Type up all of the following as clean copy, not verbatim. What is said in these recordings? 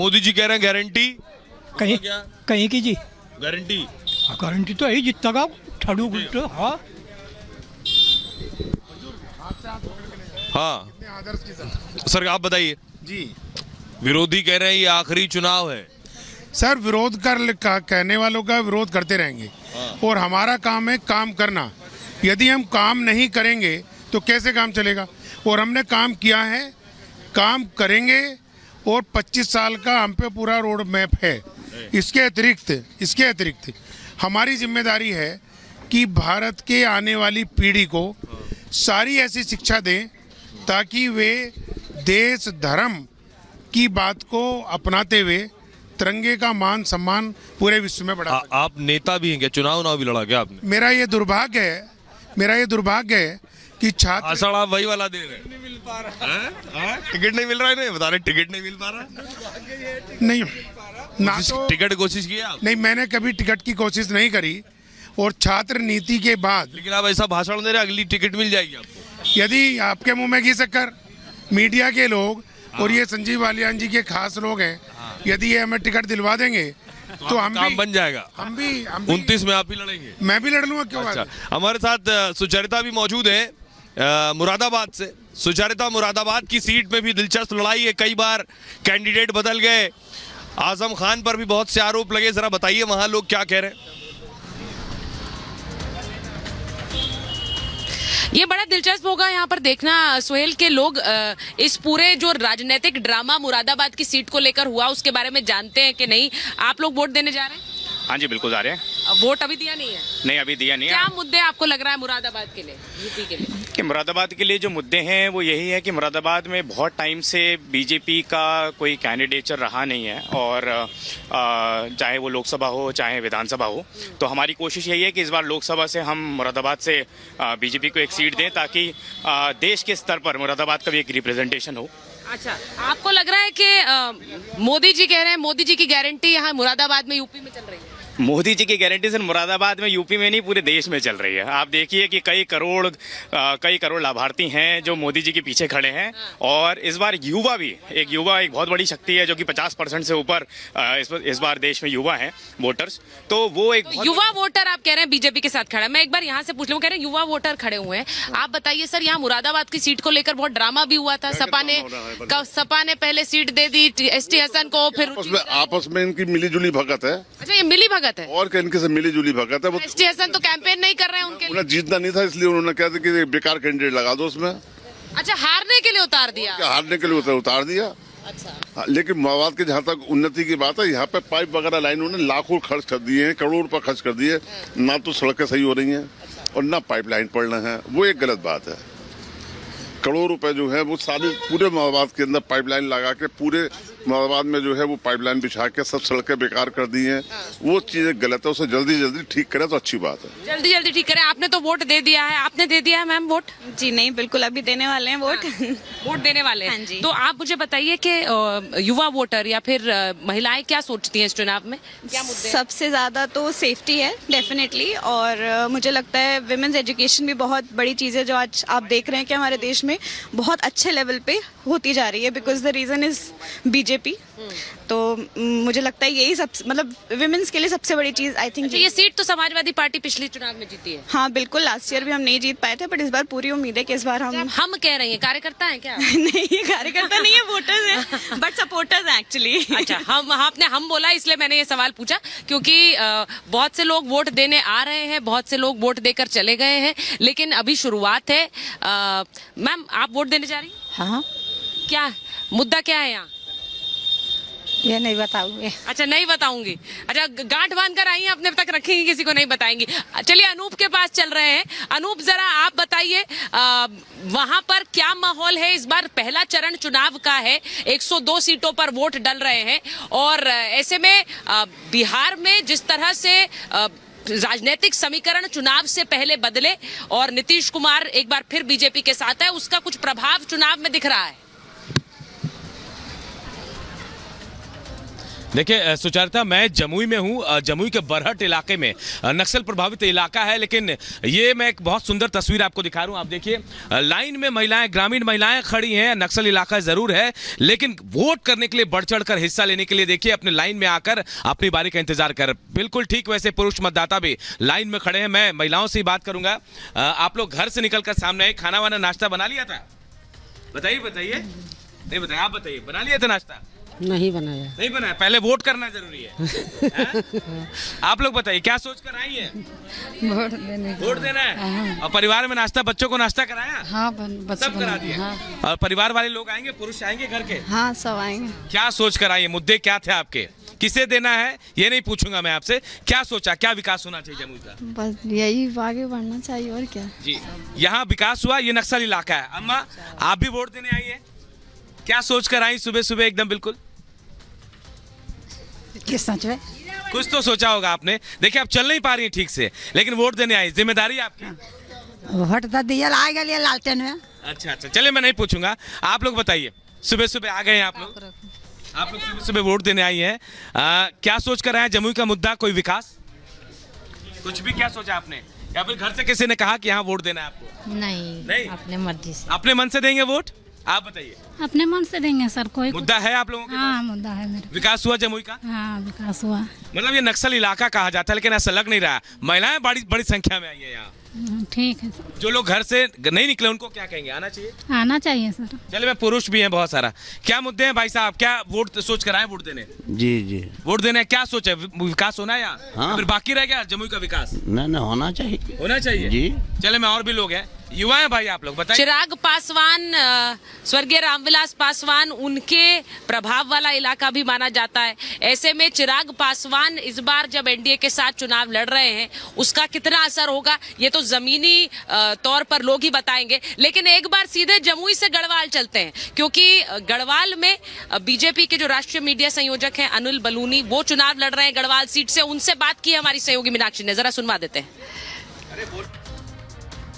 मोदी जी कह रहे हैं गारंटी कहीं क्या कहीं की जी गारंटी? गारंटी तो है जितना का ठड़ू गुट्टू हाँ हाँ सर आप बताइए। जी विरोधी कह रहे हैं ये आखिरी चुनाव है। सर, विरोध कहने वालों का विरोध करते रहेंगे और हमारा काम है काम करना। यदि हम काम नहीं करेंगे तो कैसे काम चलेगा? और हमने काम किया है, काम करेंगे और 25 साल का हम पे पूरा रोड मैप है। इसके अतिरिक्त हमारी जिम्मेदारी है कि भारत के आने वाली पीढ़ी को सारी ऐसी शिक्षा दें ताकि वे देश धर्म की बात को अपनाते हुए तिरंगे का मान सम्मान पूरे विश्व में बढ़ा सकें। आप नेता भी हैं क्या? चुनाव भी लड़ा क्या आपने? मेरा ये दुर्भाग्य है कि छात्र भाषण आप वही वाला दे रहे हैं। नहीं मिल पा रहा है, टिकट नहीं मिल रहा है। नहीं बता रहे टिकट नहीं मिल पा रहा। नहीं ना तो टिकट कोशिश की आप? नहीं, मैंने कभी टिकट की कोशिश नहीं करी। और छात्र नीति के बाद लेकिन आप ऐसा भाषण दे रहे हैं, अगली टिकट मिल जाएगी आपको। यदि आपके मुंह में घी शक्कर, मीडिया के लोग और ये संजीव बालियान जी के खास लोग हैं, यदि ये हमें टिकट दिलवा देंगे तो हम काम भी बन जाएगा। हम भी 29 में आप ही लड़ेंगे? मैं भी लड़ लूंगा, क्यों बात अच्छा, हमारे साथ सुचरिता भी मौजूद है मुरादाबाद से। सुचरिता, मुरादाबाद की सीट में भी दिलचस्प लड़ाई है, कई बार कैंडिडेट बदल गए, आजम खान पर भी बहुत से आरोप लगे। जरा बताइए वहां लोग क्या कह रहे हैं। ये बड़ा दिलचस्प होगा यहाँ पर देखना सुहेल के लोग इस पूरे जो राजनीतिक ड्रामा मुरादाबाद की सीट को लेकर हुआ उसके बारे में जानते हैं कि नहीं। आप लोग वोट देने जा रहे हैं? हाँ जी बिल्कुल जा रहे हैं। वोट अभी दिया नहीं है? नहीं अभी दिया नहीं है। क्या मुद्दे आपको लग रहा है मुरादाबाद के लिए, यूपी के लिए? कि मुरादाबाद के लिए जो मुद्दे हैं वो यही है कि मुरादाबाद में बहुत टाइम से बीजेपी का कोई कैंडिडेचर रहा नहीं है और चाहे वो लोकसभा हो चाहे विधानसभा हो, तो हमारी कोशिश यही है कि इस बार लोकसभा से हम मुरादाबाद से बीजेपी को एक सीट दें ताकि देश के स्तर पर मुरादाबाद का भी एक रिप्रेजेंटेशन हो। अच्छा, आपको लग रहा है कि मोदी जी कह रहे हैं मोदी जी की गारंटी यहाँ मुरादाबाद में यूपी में चल रही है? मोदी जी की गारंटी सिर्फ मुरादाबाद में यूपी में नहीं पूरे देश में चल रही है। आप देखिए कि कई करोड़ लाभार्थी हैं जो मोदी जी के पीछे खड़े हैं और इस बार युवा एक बहुत बड़ी शक्ति है जो कि 50% से ऊपर इस बार देश में युवा हैं वोटर्स। तो वो एक युवा वोटर आप कह रहे हैं बीजेपी के साथ खड़ा है। मैं एक बार यहाँ से पूछ लूं, कह रहे हैं युवा वोटर खड़े हुए हैं। आप बताइए सर, यहाँ मुरादाबाद की सीट को लेकर बहुत ड्रामा भी हुआ था। सपा ने पहले सीट दे दी ST हसन को, फिर आपस में इनकी मिलीजुली भगत है। अच्छा, ये मिली भगत है और क्या इनके से मिली जुली भगत है। वो ST हसन तो कैंपेन नहीं कर रहे हैं उनके लिए। उन्हें जीतना नहीं था इसलिए उन्होंने कहा था कि बेकार कैंडिडेट लगा दो उसमें। अच्छा, हारने के लिए उतार दिया? हारने के लिए उतार दिया। अच्छा, लेकिन मवाद के जहाँ तक उन्नति की बात है, यहाँ पे पाइप वगैरह लाइन उन्होंने लाखों खर्च कर दिए हैं, करोड़ रुपए खर्च कर दिए। ना तो सड़कें सही हो रही हैं और ना पाइप लाइन पड़ रहे हैं। वो एक गलत बात है। करोड़ रुपए जो है वो सारे पूरे मवाद के अंदर पाइपलाइन लगा के पूरे मवाद में जो है वो पाइपलाइन बिछा के सब सड़कें बेकार कर दी हैं। वो चीजें गलत है, उसे जल्दी जल्दी ठीक करें तो अच्छी बात है। जल्दी जल्दी ठीक करें। आपने तो वोट दे दिया है। आपने दे दिया है मैम वोट? जी नहीं, बिल्कुल अभी देने वाले हैं वोट। वोट देने वाले हैं? हाँ जी। तो आप मुझे बताइए कि युवा वोटर या फिर महिलाएं क्या सोचती हैं इस चुनाव में, क्या मुद्दे हैं? सबसे ज्यादा तो सेफ्टी है डेफिनेटली, और मुझे लगता है विमेंस एजुकेशन भी बहुत बड़ी चीज है जो आज आप देख रहे हैं कि हमारे देश में बहुत अच्छे लेवल पे होती जा रही है, because the reason is BJP. तो मुझे लगता है यही सब मतलब विमेंस के लिए सबसे बड़ी चीज आई थिंक। ये सीट तो समाजवादी पार्टी पिछले चुनाव में जीती है। हाँ बिल्कुल, लास्ट ईयर भी हम नहीं जीत पाए थे, बट इस बार पूरी उम्मीद है कि इस बार हम कह रहे हैं कार्यकर्ता हैं क्या? नहीं, ये कार्यकर्ता नहीं है, वोटर्स हैं, बट सपोर्टर्स हैं एक्चुअली। अच्छा, हम बोला इसलिए मैंने ये सवाल पूछा क्योंकि बहुत से लोग वोट देने आ रहे हैं, बहुत से लोग वोट देकर चले गए हैं, लेकिन अभी शुरुआत है। मैम, आप वोट देने जा रही हैं? हाँ, क्या मुद्दा क्या है यहाँ? ये नहीं बताऊंगी। अच्छा, नहीं बताऊंगी। अच्छा, गांठ बांध कर आई हैं, अपने तक रखेंगी, किसी को नहीं बताएंगी। चलिए अनूप के पास चल रहे हैं। अनूप, जरा आप बताइए वहां पर क्या माहौल है? इस बार पहला चरण चुनाव का है, 102 सीटों पर वोट डल रहे हैं और ऐसे में बिहार में जिस तरह से राजनीतिक समीकरण चुनाव से पहले बदले और नीतीश कुमार एक बार फिर बीजेपी के साथ है, उसका कुछ प्रभाव चुनाव में दिख रहा है? देखिए सुचरिता, मैं जमुई में हूँ। जमुई के बरहट इलाके में नक्सल प्रभावित इलाका है, लेकिन ये मैं एक बहुत सुंदर तस्वीर आपको दिखा रहा हूँ। आप देखिए लाइन में महिलाएं, ग्रामीण महिलाएं खड़ी हैं। नक्सल इलाका जरूर है, लेकिन वोट करने के लिए बढ़ चढ़ कर हिस्सा लेने के लिए देखिए अपने लाइन में आकर अपनी बारी का इंतजार कर। बिल्कुल ठीक वैसे पुरुष मतदाता भी लाइन में खड़े हैं। मैं महिलाओं से ही बात करूंगा। आप लोग घर से निकलकर सामने आए, खाना वाना नाश्ता बना लिया था? बताइए बताइए। नहीं बताइए, आप बताइए, बना लिया था नाश्ता? नहीं बनाया। नहीं बनाया, पहले वोट करना जरूरी है। आप लोग बताइए क्या सोच कर आई हैं? वोट देना है। और परिवार में नाश्ता, बच्चों को नाश्ता कराया? हाँ, सब करा दिया। हाँ। और परिवार वाले लोग आएंगे, पुरुष आएंगे घर के? हाँ, सब आएंगे। क्या सोच कर आई? मुद्दे क्या थे आपके? किसे देना है ये नहीं पूछूंगा मैं आपसे। क्या सोचा, क्या विकास होना चाहिए जमुई का? बस यही आगे बढ़ना चाहिए और क्या। जी, यहाँ विकास हुआ। ये नक्सल इलाका है। अम्मा, आप भी वोट देने आई है? क्या सोच कर आई सुबह सुबह एकदम? बिल्कुल किस सच में? कुछ तो सोचा होगा आपने। देखिए आप चल नहीं पा रही हैं ठीक से, लेकिन वोट देने आई, जिम्मेदारी आपकी। वोट तो दिया, आ गया लालटेन में। अच्छा अच्छा, चलिए मैं नहीं पूछूंगा। आप लोग बताइए, सुबह सुबह आ गए हैं आप लोग? आप लोग सुबह सुबह वोट देने आई हैं। क्या सोच कर आए हैं? जमुई का मुद्दा, कोई विकास, कुछ भी? क्या सोचा आपने, या फिर घर से किसी ने कहा कि यहाँ वोट देना है आपको? नहीं, अपने मर्जी से। अपने मन से देंगे वोट? आप बताइए। अपने मन से देंगे सर। कोई मुद्दा है आप लोगों के? हाँ, मुद्दा है मेरे। विकास हुआ जमुई का? हाँ, विकास हुआ। मतलब ये नक्सल इलाका कहा जाता है, लेकिन ऐसा लग नहीं रहा। महिलाएं बड़ी बड़ी संख्या में आई है यहाँ। ठीक है सर। जो लोग घर से नहीं निकले उनको क्या कहेंगे, आना चाहिए? आना चाहिए सर। चलिए, मैं पुरुष भी हैं बहुत सारा। क्या मुद्दे हैं भाई साहब? क्या वोट सोच कर आए वोट देने? जी जी, वोट देने क्या सोच है? विकास होना है या हाँ। फिर बाकी रह गया जमुई का विकास? ना होना चाहिए। होना चाहिए जी। चले, मैं और भी लोग हैं, युवा हैं भाई, आप लोग बताइए। चिराग पासवान, स्वर्गीय रामविलास पासवान, उनके प्रभाव वाला इलाका भी माना जाता है। ऐसे में चिराग पासवान इस बार जब एनडीए के साथ चुनाव लड़ रहे हैं, उसका कितना असर होगा ये तो जमीनी तौर पर लोग ही बताएंगे। लेकिन एक बार सीधे जमुई से गढ़वाल चलते हैं, क्योंकि गढ़वाल में बीजेपी के जो राष्ट्रीय मीडिया संयोजक हैं अनिल बलूनी, वो चुनाव लड़ रहे हैं गढ़वाल सीट से। उनसे बात की हमारी सहयोगी मीनाक्षी ने, जरा सुनवा देते हैं।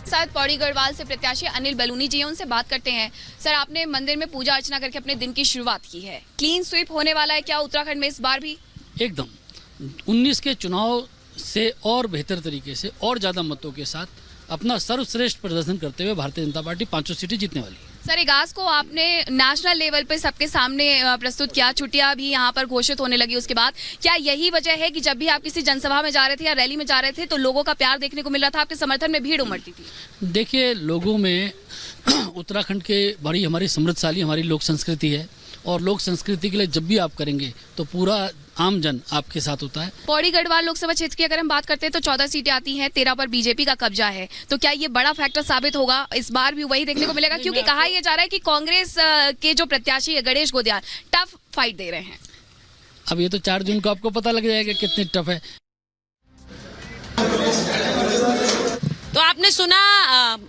साथ पौड़ी गढ़वाल से प्रत्याशी अनिल बलूनी जी हैं, उनसे बात करते हैं। सर, आपने मंदिर में पूजा अर्चना करके अपने दिन की शुरुआत की है। क्लीन स्वीप होने वाला है क्या उत्तराखंड में इस बार भी? एकदम 19 के चुनाव से और बेहतर तरीके से और ज्यादा मतों के साथ अपना सर्वश्रेष्ठ प्रदर्शन करते हुए भारतीय जनता पार्टी 500 सीटें जीतने वाली है। सर, इगास को आपने नेशनल लेवल पे सबके सामने प्रस्तुत किया, छुट्टियां भी यहाँ पर घोषित होने लगी उसके बाद। क्या यही वजह है कि जब भी आप किसी जनसभा में जा रहे थे या रैली में जा रहे थे तो लोगों का प्यार देखने को मिल रहा था, आपके समर्थन में भीड़ उमड़ती थी? देखिए, लोगों में उत्तराखंड के बड़ी हमारी समृद्धशाली हमारी लोक संस्कृति है, और लोक संस्कृति के लिए जब भी आप करेंगे तो पूरा आम जन आपके साथ होता है। पौड़ी गढ़वाल लोकसभा क्षेत्र की अगर हम बात करते हैं तो 14 सीटें आती हैं, 13 पर बीजेपी का कब्जा है। तो क्या ये बड़ा फैक्टर साबित होगा? इस बार भी वही देखने को मिलेगा, क्योंकि कहा यह जा रहा है कि कांग्रेस के जो प्रत्याशी है गणेश गोदियाल टफ फाइट दे रहे हैं। अब ये तो 4 जून को आपको पता लग जाएगा कितने टफ है। तो आपने सुना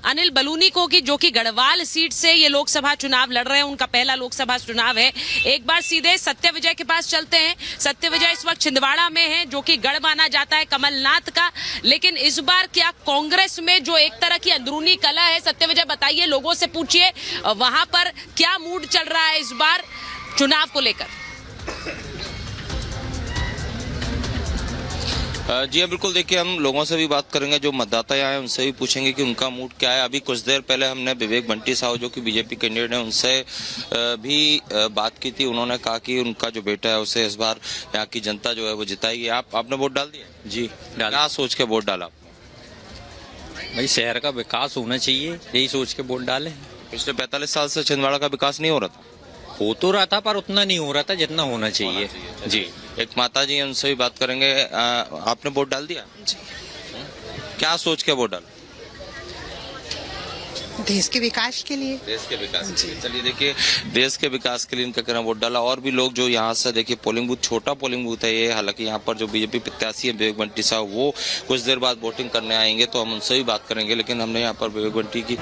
अनिल बलूनी को कि जो कि गढ़वाल सीट से ये लोकसभा चुनाव लड़ रहे हैं, उनका पहला लोकसभा चुनाव है। एक बार सीधे सत्यविजय के पास चलते हैं। सत्यविजय इस वक्त छिंदवाड़ा में है, जो कि गढ़ माना जाता है कमलनाथ का। लेकिन इस बार क्या कांग्रेस में जो एक तरह की अंदरूनी कलह है, सत्यविजय बताइए, लोगों से पूछिए वहां पर क्या मूड चल रहा है इस बार चुनाव को लेकर? जी हाँ, बिल्कुल। देखिए, हम लोगों से भी बात करेंगे, जो मतदाता आए उनसे भी पूछेंगे कि उनका मूड क्या है। अभी कुछ देर पहले हमने विवेक बंटी साहू, जो कि बीजेपी कैंडिडेट हैं, उनसे भी बात की थी। उन्होंने कहा कि उनका जो बेटा है उसे इस बार यहाँ की जनता जो है वो जिताएगी। आपने वोट डाल दिया? जी, क्या सोच के वोट डाला? भाई, शहर का विकास होना चाहिए, यही सोच के वोट डाले। पिछले 45 साल से छिंदवाड़ा का विकास नहीं हो रहा था? हो तो रहा था, पर उतना नहीं हो रहा था जितना होना चाहिए। जी, एक माता जी, उनसे भी बात करेंगे। आपने वोट डाल दिया? जी। क्या सोच के वोट डाला? देश के विकास के लिए। देश के विकास के लिए। चलिए, देखिए, देश के विकास के लिए इनका कहना वोट डाला। और भी लोग जो यहाँ से, देखिए, पोलिंग बूथ, छोटा पोलिंग बूथ है ये, हालांकि यहाँ पर जो बीजेपी प्रत्याशी है विवेक बंटी साहब, वो कुछ देर बाद वोटिंग करने आएंगे, तो हम उनसे भी बात करेंगे। लेकिन हमने यहाँ पर विवेक बंटी की